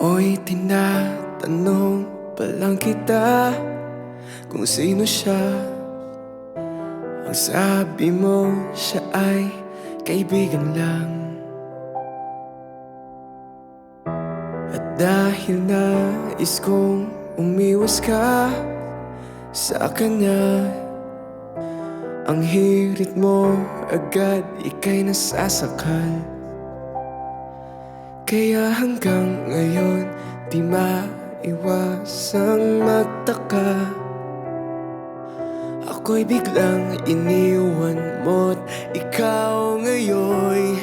Mo'y tinatanong pa lang kita kung sino siya. Ang sabi mo siya ay kaibigan lang. At dahil nais kong umiwas ka sa kanya, ang hirit mo agad ika'y nasasakal. Kaya hanggang ngayon di maiwasang magtaka. Ako'y biglang iniwan mo't ikaw ngayon'y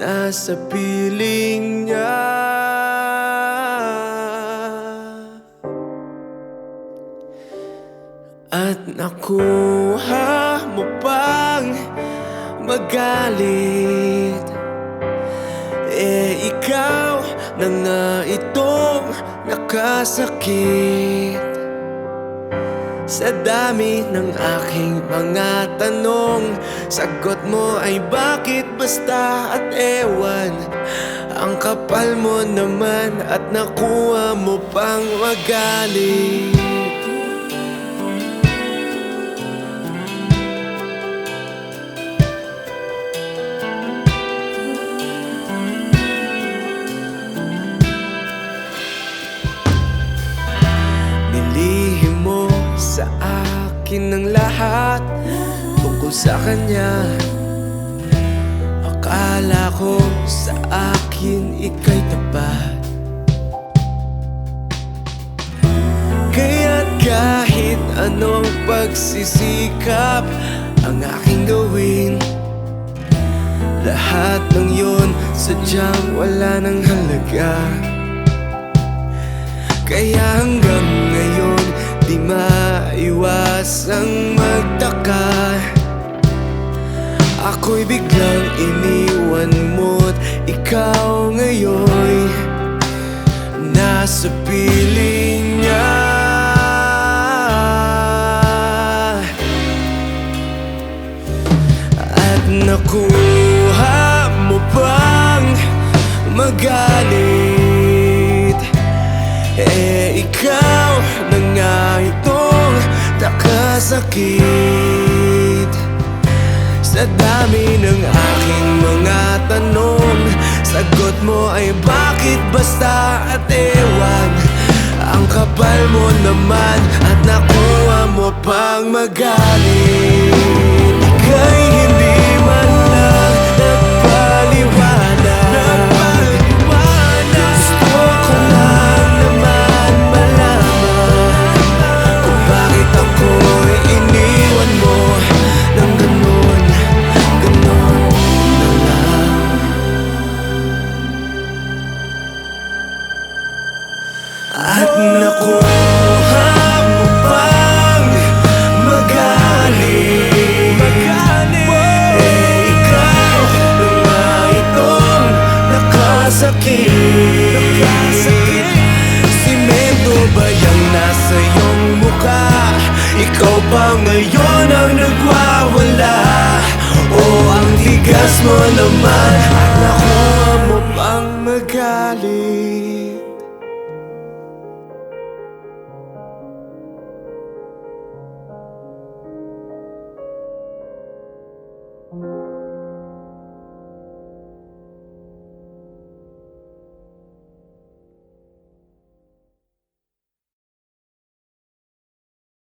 nasa piling niya. At nakuha mo pang magalit, ikaw na nga itong nakasakit. Sa dami ng aking mga tanong, sagot mo ay bakit basta at ewan. Ang kapal mo naman at nakuha mo pang magalit. Nilihim mo sa akin ng lahat tungkol sa kanya. Akala ko sa akin ika'y tapat, kaya't kahit anong pagsisikap ang aking gawin, lahat ng yun sadyang wala ng halaga. Kaya hanggang ngayon di maiwasang magtaka. Ako'y biglang iniwan mo't ikaw ngayon'y nasa piling niya. At nakuha mo pang magalit, ikaw na nga itong nakasakit. Sa dami ng aking mga tanong, sagot mo ay bakit basta at ewan. Ang kapal mo naman at nakuha mo pang magalit. Ika'y hindi man lang nagpaliwanag. Gusto ko lang naman malaman kung bakit ako'y iniwan mo ng ganon, ganon na lang. At nakuha mo pang magalit, ikaw na nga itong nakasakit. Simento ba yung nasa iyong mukha? Ikaw pa ngayon ang nagwawala. O ang tigas mo naman at nakuha mo pang magalit.